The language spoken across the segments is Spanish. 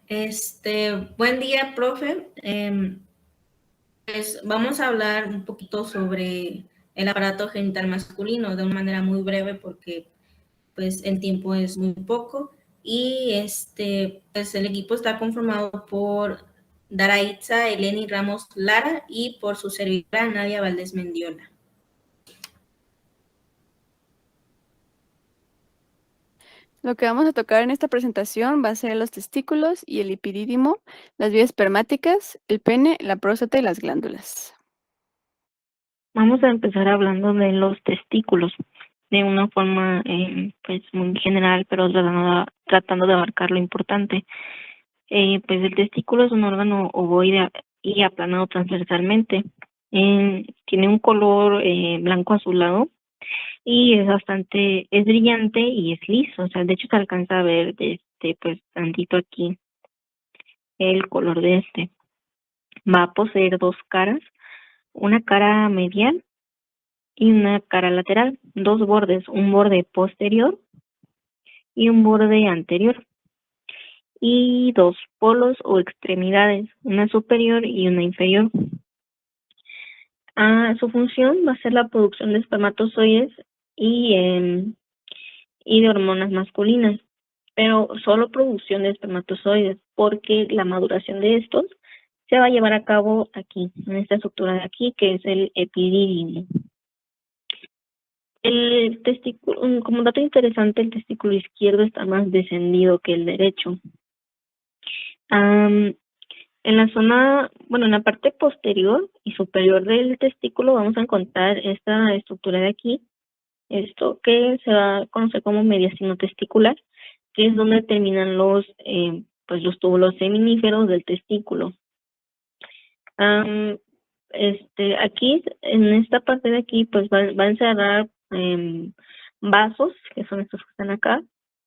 Buen día, profe. Pues vamos a hablar un poquito sobre el aparato genital masculino de una manera muy breve porque pues el tiempo es muy poco y pues el equipo está conformado por Daraitza Eleni Ramos Lara y por su servidora Nadia Valdés Mendiola. Lo que vamos a tocar en esta presentación va a ser los testículos y el epidídimo, las vías espermáticas, el pene, la próstata y las glándulas. Vamos a empezar hablando de los testículos de una forma pues muy general, pero tratando de abarcar lo importante. Pues el testículo es un órgano ovoide y aplanado transversalmente. Tiene un color blanco azulado y es brillante y es liso. O sea, de hecho se alcanza a ver pues tantito aquí el color de este. Va a poseer dos caras, una cara medial y una cara lateral, dos bordes, un borde posterior y un borde anterior, y dos polos o extremidades, una superior y una inferior. Su función va a ser la producción de espermatozoides y de hormonas masculinas, pero solo producción de espermatozoides, porque la maduración de estos se va a llevar a cabo aquí, en esta estructura de aquí, que es el epidídimo. El testículo, como dato interesante, el testículo izquierdo está más descendido que el derecho. En la zona, bueno, en la parte posterior y superior del testículo vamos a encontrar esta estructura de aquí, esto que se va a conocer como mediastino testicular, que es donde terminan pues los túbulos seminíferos del testículo. Aquí, en esta parte de aquí, pues va a encerrar vasos, que son estos que están acá,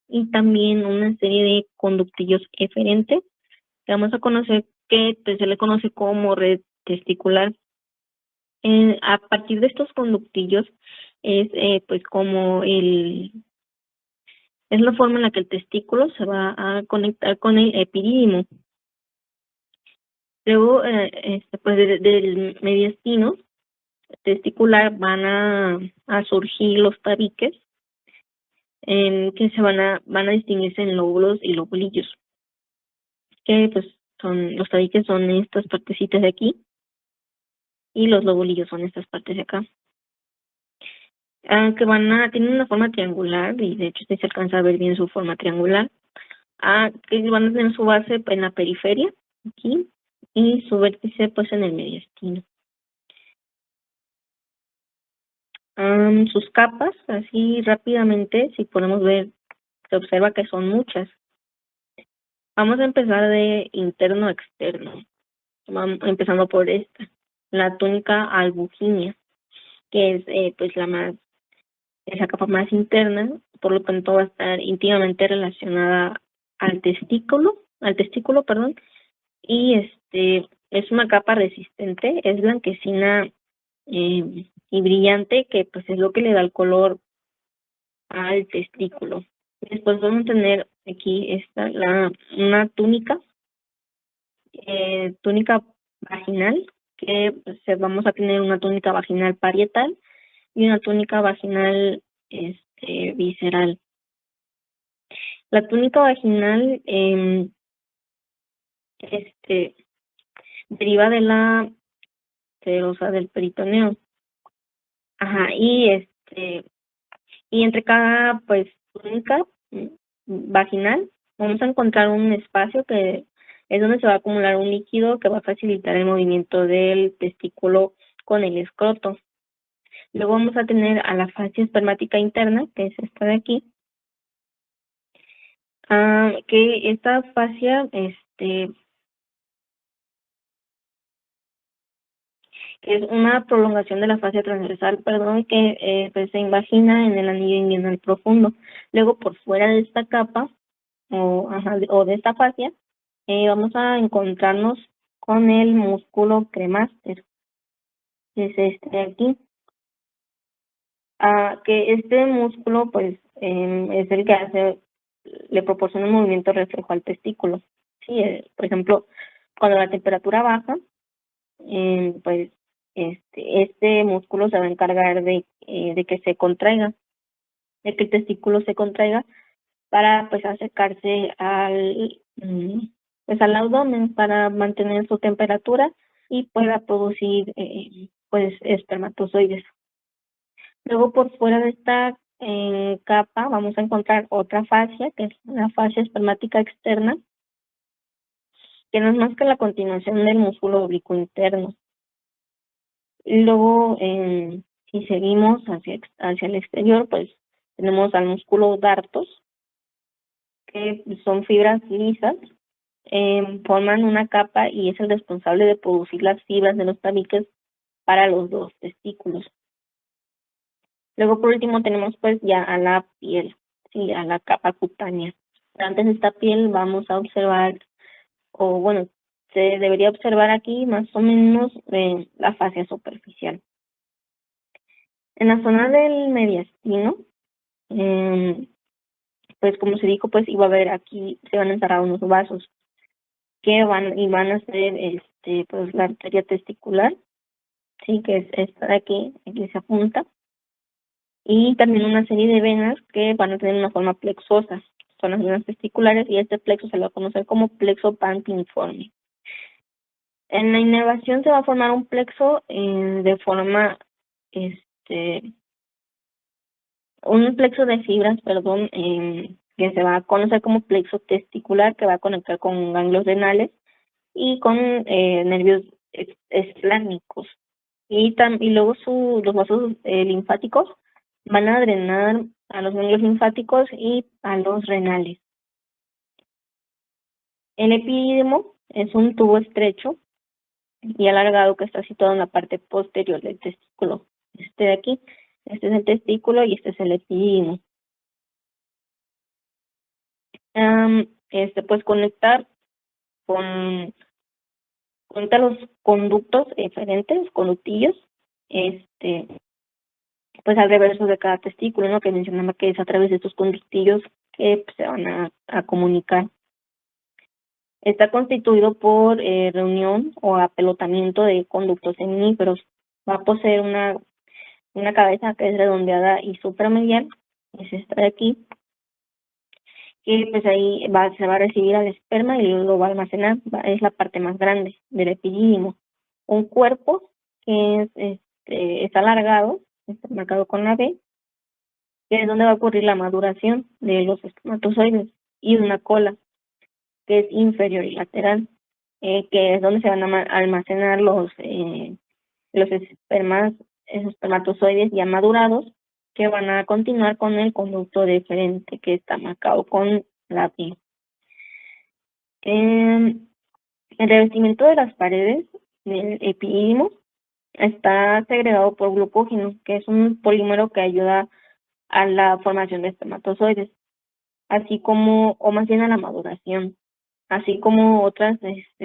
y también una serie de conductillos eferentes, que vamos a conocer que pues, se le conoce como red testicular. A partir de estos conductillos es pues como es la forma en la que el testículo se va a conectar con el epidídimo. Luego, pues del mediastino testicular van a surgir los tabiques, que van a distinguirse en lóbulos y lobulillos, que pues los tabiques son estas partecitas de aquí y los lobulillos son estas partes de acá, que tienen una forma triangular, y de hecho se alcanza a ver bien su forma triangular, que van a tener su base en la periferia aquí y su vértice pues en el mediastino. Sus capas, así rápidamente, si podemos ver, se observa que son muchas. Vamos a empezar de interno a externo. Vamos empezando por esta, la túnica albuginea, que es pues esa capa más interna, por lo tanto va a estar íntimamente relacionada al testículo, perdón, y es una capa resistente, es blanquecina y brillante, que pues es lo que le da el color al testículo. Después vamos a tener aquí una túnica vaginal, que pues, vamos a tener una túnica vaginal parietal y una túnica vaginal visceral. La túnica vaginal deriva de la serosa del peritoneo. Y entre cada pues túnica vaginal vamos a encontrar un espacio que es donde se va a acumular un líquido que va a facilitar el movimiento del testículo con el escroto. Luego vamos a tener a la fascia espermática interna, que es esta de aquí, que esta fascia que es una prolongación de la fascia transversal, perdón, que pues, se invagina en el anillo inguinal profundo. Luego, por fuera de esta capa o de esta fascia, vamos a encontrarnos con el músculo cremaster, que es este de aquí. Que este músculo, pues, es el que le proporciona un movimiento reflejo al testículo, Sí, por ejemplo, cuando la temperatura baja, pues este músculo se va a encargar de que se contraiga, de que el testículo se contraiga para pues acercarse pues al abdomen para mantener su temperatura y pueda producir pues espermatozoides. Luego por fuera de esta capa vamos a encontrar otra fascia, que es la fascia espermática externa, que no es más que la continuación del músculo oblicuo interno. Y luego, si seguimos hacia el exterior, pues tenemos al músculo dartos, que son fibras lisas, forman una capa y es el responsable de producir las fibras de los tabiques para los dos testículos. Luego, por último, tenemos pues ya a la piel, sí, a la capa cutánea. Pero antes de esta piel vamos a observar, o bueno, se debería observar aquí más o menos la fascia superficial. En la zona del mediastino, pues como se dijo, pues iba a haber aquí, se van a encerrar unos vasos que van a ser pues la arteria testicular, sí, que es esta de aquí se apunta, y también una serie de venas que van a tener una forma plexosa, son las venas testiculares, y este plexo se lo va a conocer como plexo pantiforme. En la inervación se va a formar un plexo de forma, un plexo de fibras, perdón, que se va a conocer como plexo testicular, que va a conectar con ganglios renales y con nervios esplánicos. Y luego los vasos linfáticos van a drenar a los ganglios linfáticos y a los renales. El epidídimo es un tubo estrecho y alargado que está situado en la parte posterior del testículo. De aquí, este es el testículo y este es el epidídimo. Pues conecta los conductos diferentes, conductillos, pues al reverso de cada testículo, ¿no? Que mencionaba que es a través de estos conductillos que pues, se van a comunicar. Está constituido por reunión o apelotamiento de conductos semíferos. Va a poseer una cabeza que es redondeada y supramedial, es esta de aquí, que pues ahí se va a recibir al esperma y luego lo va a almacenar, es la parte más grande del epidídimo. Un cuerpo que es alargado, está marcado con la B, que es donde va a ocurrir la maduración de los espermatozoides, y una cola, que es inferior y lateral, que es donde se van a almacenar los espermatozoides ya madurados, que van a continuar con el conducto deferente, que está marcado con la B. El revestimiento de las paredes del epidídimo está segregado por glucógeno, que es un polímero que ayuda a la formación de espermatozoides, así como, o más bien a la maduración, así como otras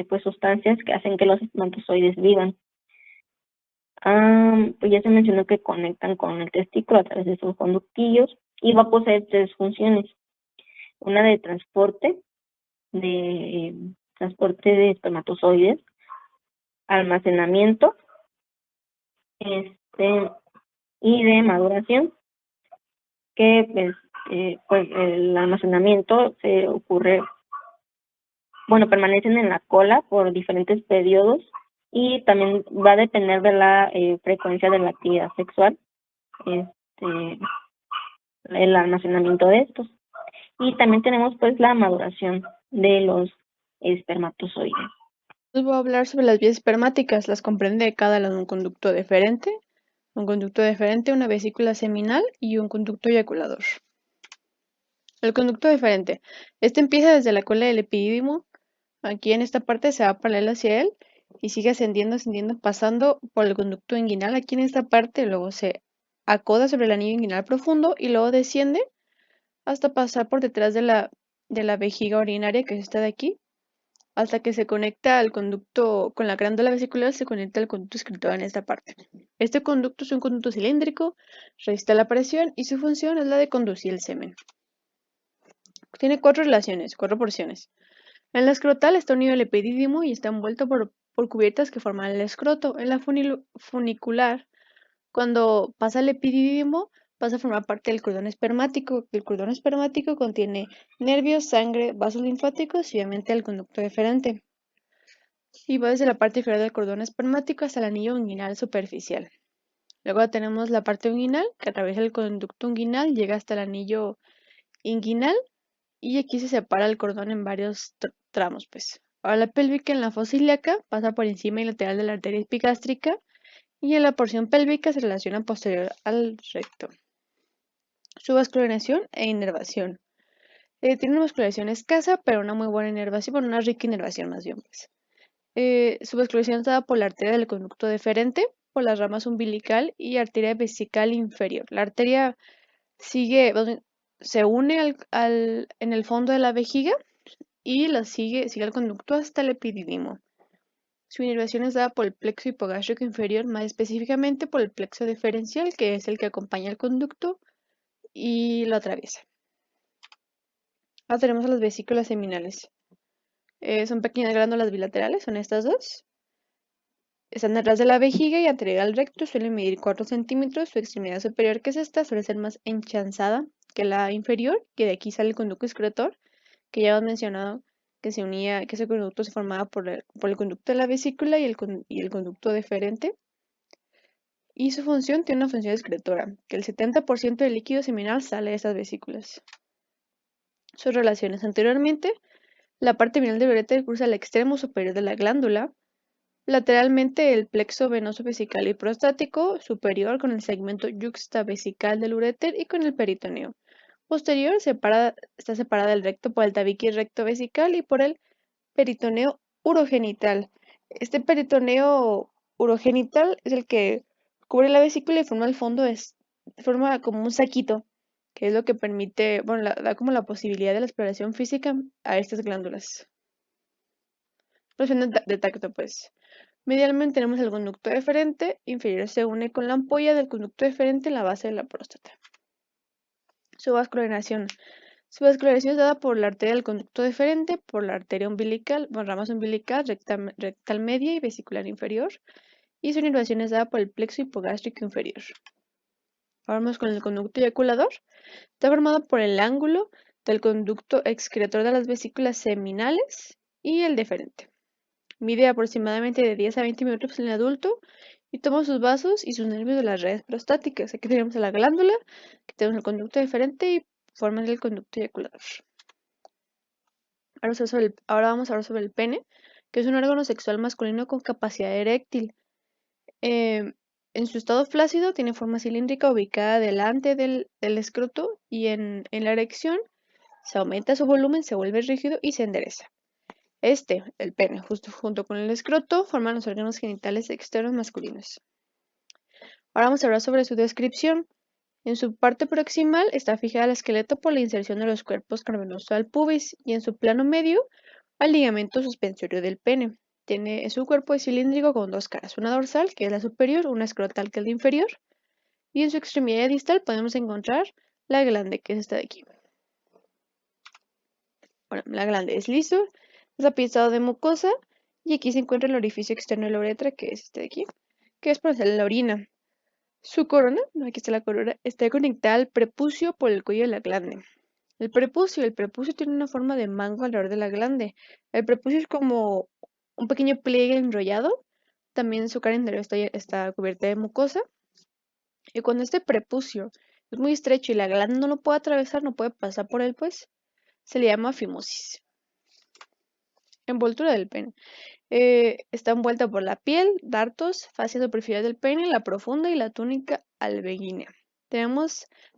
pues sustancias que hacen que los espermatozoides vivan. Pues ya se mencionó que conectan con el testículo a través de sus conductillos y va a poseer tres funciones. Una de transporte de espermatozoides, almacenamiento y de maduración, que pues el almacenamiento se ocurre, bueno, permanecen en la cola por diferentes periodos y también va a depender de la frecuencia de la actividad sexual, el almacenamiento de estos. Y también tenemos pues la maduración de los espermatozoides. Les voy a hablar sobre las vías espermáticas. Las comprende cada una un conducto deferente, una vesícula seminal y un conducto eyaculador. El conducto deferente. Este empieza desde la cola del epidídimo. Aquí en esta parte se va paralela hacia él y sigue ascendiendo, pasando por el conducto inguinal aquí en esta parte, luego se acoda sobre el anillo inguinal profundo y luego desciende hasta pasar por detrás de la vejiga urinaria, que es esta de aquí, hasta que se conecta al conducto, con la glándula vesicular se conecta al conducto excretor en esta parte. Este conducto es un conducto cilíndrico, resiste la presión y su función es la de conducir el semen. Tiene cuatro porciones. En la escrotal está unido el epidídimo y está envuelto por cubiertas que forman el escroto. En la funicular, cuando pasa el epidídimo, pasa a formar parte del cordón espermático. El cordón espermático contiene nervios, sangre, vasos linfáticos y obviamente el conducto deferente. Y va desde la parte inferior del cordón espermático hasta el anillo inguinal superficial. Luego tenemos la parte inguinal, que atraviesa el conducto inguinal, llega hasta el anillo inguinal y aquí se separa el cordón en varios tramos, pues. Ahora la pélvica en la fosa ilíaca pasa por encima y lateral de la arteria epigástrica y en la porción pélvica se relaciona posterior al recto. Su vascularización e inervación. Tiene una vascularización escasa, pero una muy buena inervación, bueno, una rica inervación más bien, pues. Su vascularización está dada por la arteria del conducto deferente, por las ramas umbilical y arteria vesical inferior. La arteria se une en el fondo de la vejiga y sigue el conducto hasta el epidídimo. Su inervación es dada por el plexo hipogástrico inferior, más específicamente por el plexo deferencial, que es el que acompaña el conducto y lo atraviesa. Ahora tenemos a las vesículas seminales. Son pequeñas glándulas bilaterales, son estas dos. Están detrás de la vejiga y anterior al recto, suelen medir 4 centímetros. Su extremidad superior, que es esta, suele ser más enchanzada que la inferior, que de aquí sale el conducto excretor, que ya hemos mencionado que ese conducto se formaba por el conducto de la vesícula y el conducto deferente. Y su función tiene una función excretora, que el 70% del líquido seminal sale de estas vesículas. Sus relaciones. Anteriormente, la parte final del uréter cruza el extremo superior de la glándula, lateralmente el plexo venoso vesical y prostático superior con el segmento yuxtavesical del uréter y con el peritoneo. Posterior está separada del recto por el tabique recto vesical y por el peritoneo urogenital. Este peritoneo urogenital es el que cubre la vesícula y forma el fondo, forma como un saquito, que es lo que permite, bueno, da como la posibilidad de la exploración física a estas glándulas. Relación de tacto, pues. Medialmente tenemos el conducto deferente, inferior se une con la ampolla del conducto deferente en la base de la próstata. Su vascularización. Su vascularización es dada por la arteria del conducto deferente, por la arteria umbilical, ramas umbilical, rectal media y vesicular inferior, y su inervación es dada por el plexo hipogástrico inferior. Ahora vamos con el conducto eyaculador. Está formado por el ángulo del conducto excretor de las vesículas seminales y el deferente. Mide aproximadamente de 10 a 20 minutos en el adulto y toma sus vasos y sus nervios de las redes prostáticas. Aquí tenemos a la glándula, aquí tenemos el conducto deferente y forman el conducto eyaculador. Ahora vamos a hablar sobre el pene, que es un órgano sexual masculino con capacidad eréctil. En su estado flácido tiene forma cilíndrica ubicada delante del escroto y en la erección se aumenta su volumen, se vuelve rígido y se endereza. El pene, justo junto con el escroto, forman los órganos genitales externos masculinos. Ahora vamos a hablar sobre su descripción. En su parte proximal está fijada al esqueleto por la inserción de los cuerpos cavernoso al pubis y en su plano medio al ligamento suspensorio del pene. Su cuerpo es cilíndrico con dos caras, una dorsal, que es la superior, una escrotal, que es la inferior, y en su extremidad distal podemos encontrar la glande, que es esta de aquí. Bueno, la glande es liso, es tapizado de mucosa, y aquí se encuentra el orificio externo de la uretra, que es este de aquí, que es para hacer la orina. Su corona, aquí está la corona, está conectada al prepucio por el cuello de la glande. El prepucio tiene una forma de mango alrededor de la glande. El prepucio es como un pequeño pliegue enrollado. También su cara interior está cubierta de mucosa. Y cuando este prepucio es muy estrecho y la glande no lo puede atravesar, no puede pasar por él, pues, se le llama fimosis. Envoltura del pene. Está envuelta por la piel, dartos, fascia superficial del pene, la profunda y la túnica alveínea.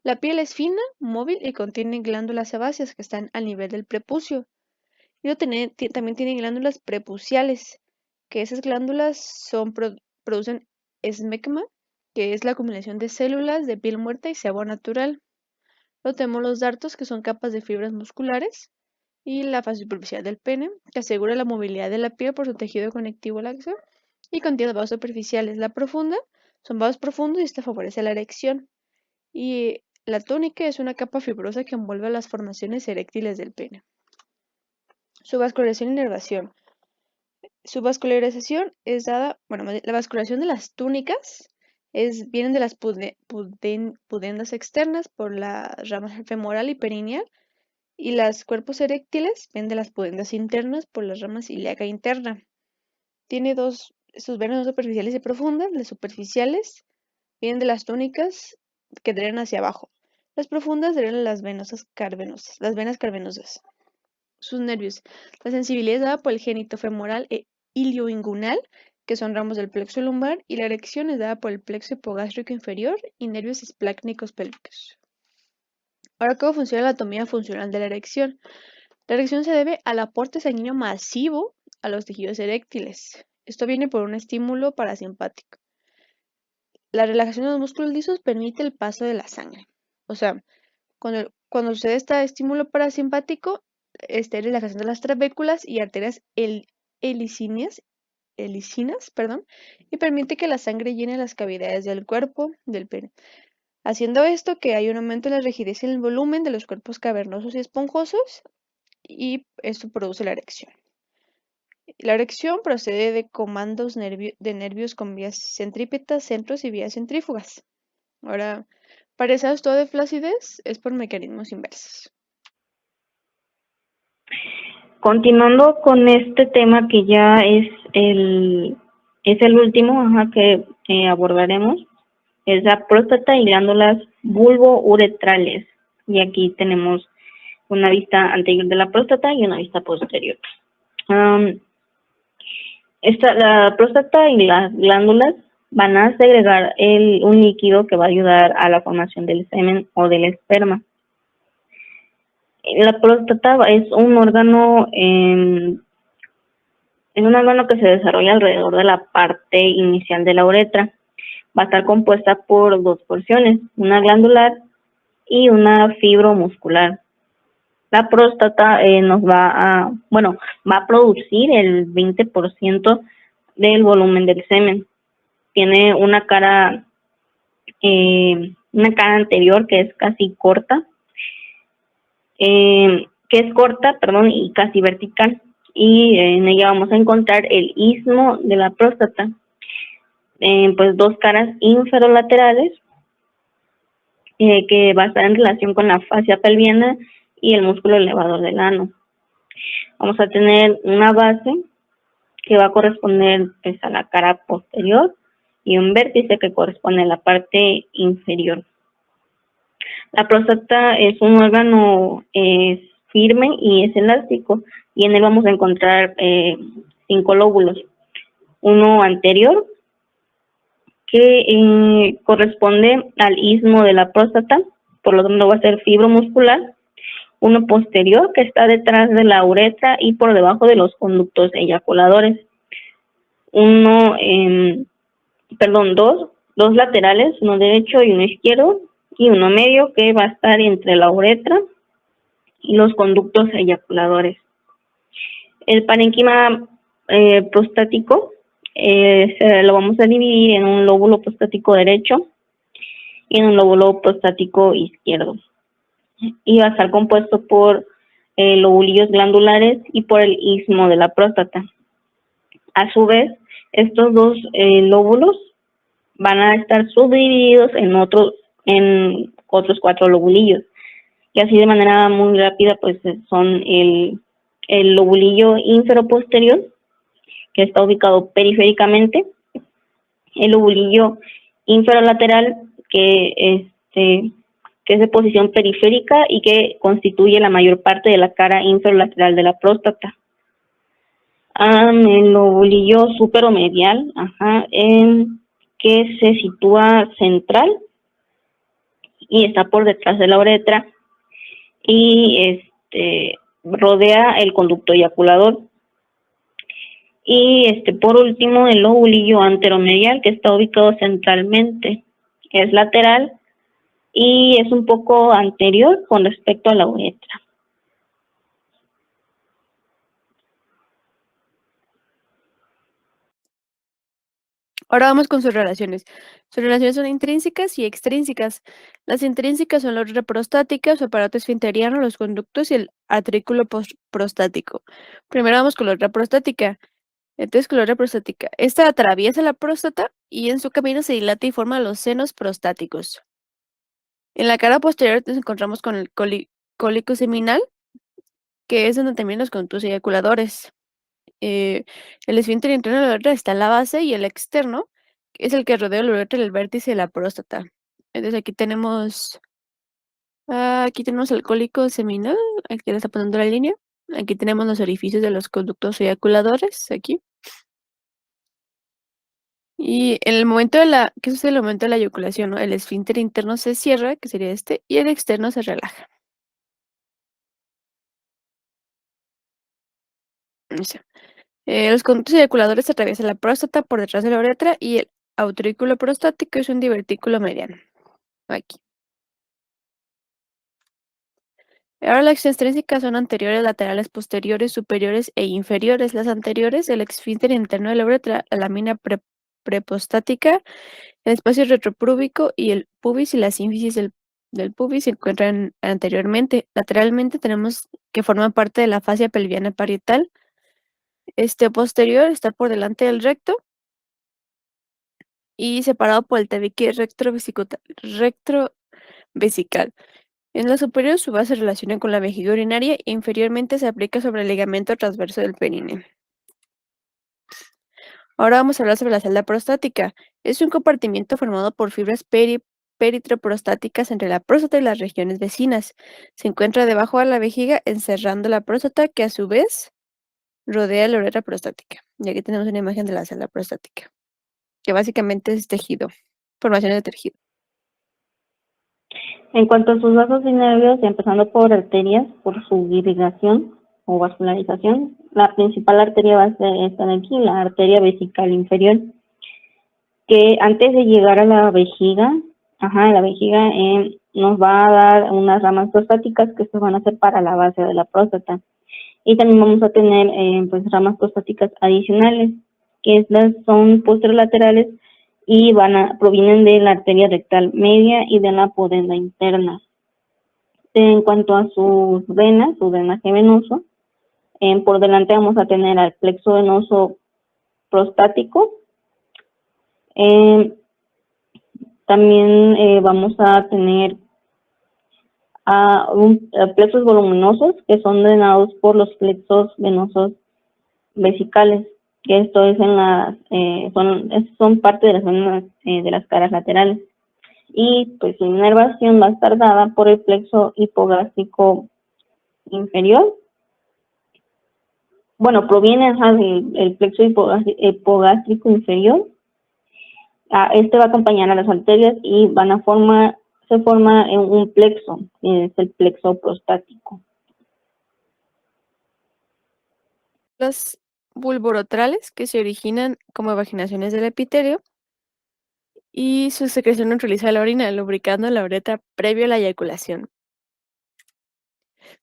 La piel es fina, móvil y contiene glándulas sebáceas que están al nivel del prepucio. Y también tiene glándulas prepuciales, que esas glándulas producen esmegma, que es la combinación de células de piel muerta y sebo natural. Luego tenemos los dartos, que son capas de fibras musculares, y la fase superficial del pene, que asegura la movilidad de la piel por su tejido conectivo laxo, y contiene vasos superficiales. La profunda son vasos profundos y esta favorece la erección. Y la túnica es una capa fibrosa que envuelve las formaciones eréctiles del pene. Su vascularización y inervación. Su vascularización es dada, la vascularización de las túnicas vienen de las pudendas externas por la rama femoral y perineal, y los cuerpos eréctiles vienen de las pudendas internas por las ramas ilíaca interna. Tiene sus venas son superficiales y profundas. Las superficiales vienen de las túnicas que drenan hacia abajo. Las profundas drenan las venas carvenosas. Sus nervios. La sensibilidad es dada por el génito femoral e ilioinguinal, que son ramos del plexo lumbar, y la erección es dada por el plexo hipogástrico inferior y nervios esplácnicos pélvicos. Ahora, ¿cómo funciona la anatomía funcional de la erección? La erección se debe al aporte sanguíneo masivo a los tejidos eréctiles. Esto viene por un estímulo parasimpático. La relajación de los músculos lisos permite el paso de la sangre. O sea, cuando sucede este estímulo parasimpático, relajación de las trabéculas y arterias helicinas, y permite que la sangre llene las cavidades del cuerpo, del pene. Haciendo esto, que hay un aumento en la rigidez y en el volumen de los cuerpos cavernosos y esponjosos, y esto produce la erección. La erección procede de comandos de nervios con vías centrípetas, centros y vías centrífugas. Ahora, para ese estado de flacidez es por mecanismos inversos. Continuando con este tema que ya es el último que abordaremos, es la próstata y glándulas bulbouretrales. Y aquí tenemos una vista anterior de la próstata y una vista posterior. La próstata y las glándulas van a segregar un líquido que va a ayudar a la formación del semen o del esperma. La próstata es un órgano que se desarrolla alrededor de la parte inicial de la uretra. Va a estar compuesta por dos porciones, una glandular y una fibromuscular. La próstata va a producir el 20% del volumen del semen. Tiene una cara anterior que es casi corta, y casi vertical, y en ella vamos a encontrar el istmo de la próstata, pues dos caras inferolaterales que va a estar en relación con la fascia pelviana y el músculo elevador del ano. Vamos a tener una base que va a corresponder pues, a la cara posterior, y un vértice que corresponde a la parte inferior. La próstata es un órgano firme y es elástico, y en él vamos a encontrar 5 lóbulos. Uno anterior, que corresponde al istmo de la próstata, por lo tanto va a ser fibromuscular. Uno posterior, que está detrás de la uretra y por debajo de los conductos eyaculadores. Dos laterales, uno derecho y uno izquierdo, y uno medio que va a estar entre la uretra y los conductos eyaculadores. El parénquima prostático lo vamos a dividir en un lóbulo prostático derecho y en un lóbulo prostático izquierdo, y va a estar compuesto por lobulillos glandulares y por el istmo de la próstata. A su vez, estos dos lóbulos van a estar subdivididos en otros 4 lobulillos, y así de manera muy rápida pues son el lobulillo inferoposterior, que está ubicado periféricamente, el lobulillo inferolateral, que es de posición periférica y que constituye la mayor parte de la cara inferolateral de la próstata. El lobulillo superomedial, que se sitúa central y está por detrás de la uretra, y rodea el conducto eyaculador. Y por último, el lobulillo anteromedial, que está ubicado centralmente, es lateral y es un poco anterior con respecto a la uretra. Ahora vamos con sus relaciones. Sus relaciones son intrínsecas y extrínsecas. Las intrínsecas son la uretra prostática, su aparato esfinteriano, los conductos y el arterículo prostático. Primero vamos con la uretra prostática. Entonces, con la uretra prostática. Esta atraviesa la próstata y en su camino se dilata y forma los senos prostáticos. En la cara posterior nos encontramos con el cólico seminal, que es donde terminan los conductos eyaculadores. El esfínter interno de la uretra está en la base y el externo es el que rodea la uretra y el vértice de la próstata. Entonces aquí tenemos el cólico seminal, aquí le está poniendo la línea. Aquí tenemos los orificios de los conductos eyaculadores, aquí. Y en el momento ¿qué sucede en el momento de la eyaculación, no? El esfínter interno se cierra, que sería este, y el externo se relaja. Listo. Los conductos eyaculadores atraviesan la próstata por detrás de la uretra y el aurículo prostático es un divertículo mediano. Aquí. Ahora las extrínsecas son anteriores, laterales, posteriores, superiores e inferiores. Las anteriores, el esfínter interno de la uretra, la lámina prepostática, el espacio retropúbico y el pubis y la sínfisis del pubis se encuentran anteriormente. Lateralmente tenemos que forman parte de la fascia pelviana parietal. Este posterior está por delante del recto y separado por el tabique retrovesical. En la superior su base se relaciona con la vejiga urinaria e inferiormente se aplica sobre el ligamento transverso del perineo. Ahora vamos a hablar sobre la celda prostática. Es un compartimiento formado por fibras peritroprostáticas entre la próstata y las regiones vecinas. Se encuentra debajo de la vejiga encerrando la próstata que a su vez rodea la uretra prostática. Y aquí tenemos una imagen de la celda prostática, que básicamente es tejido, formación de tejido. En cuanto a sus vasos y nervios, empezando por arterias, por su irrigación o vascularización, la principal arteria va a ser esta de aquí, la arteria vesical inferior, que antes de llegar a la vejiga, nos va a dar unas ramas prostáticas que se van a hacer para la base de la próstata. Y también vamos a tener pues ramas prostáticas adicionales, que estas son posterolaterales y provienen de la arteria rectal media y de la pudenda interna. En cuanto a sus venas, su drenaje venoso, por delante vamos a tener al plexo venoso prostático. También vamos a tener plexos voluminosos que son drenados por los plexos venosos vesicales, que esto es son parte de las zonas de las caras laterales. Y pues su inervación va a estar dada por el plexo hipogástrico inferior. Bueno, proviene del plexo hipogástrico inferior. Este va a acompañar a las arterias y se forma en un plexo, que es el plexo prostático. Las vulvorotrales, que se originan como vaginaciones del epitelio, y su secreción neutraliza la orina, lubricando la uretra previo a la eyaculación.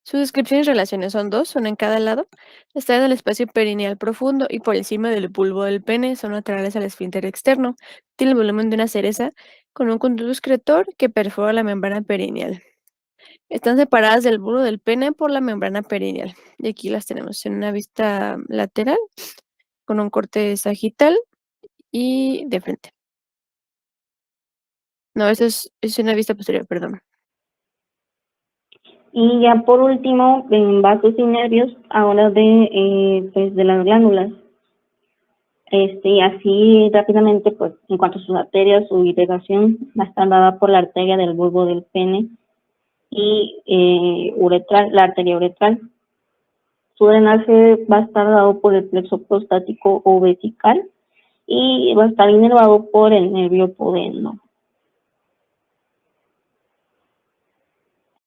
Sus descripciones y relaciones son dos, una en cada lado. Está en el espacio perineal profundo y por encima del bulbo del pene, son laterales al esfínter externo. Tiene el volumen de una cereza con un conducto excretor que perfora la membrana perineal. Están separadas del bulbo del pene por la membrana perineal. Y aquí las tenemos en una vista lateral con un corte sagital y de frente. No, es una vista posterior, perdón. Y ya por último, en vasos y nervios, ahora de las glándulas. Y así rápidamente, pues en cuanto a sus arterias, su irrigación va a estar dada por la arteria del bulbo del pene y la arteria uretral. Su drenaje va a estar dado por el plexo prostático o vesical y va a estar inervado por el nervio pudendo.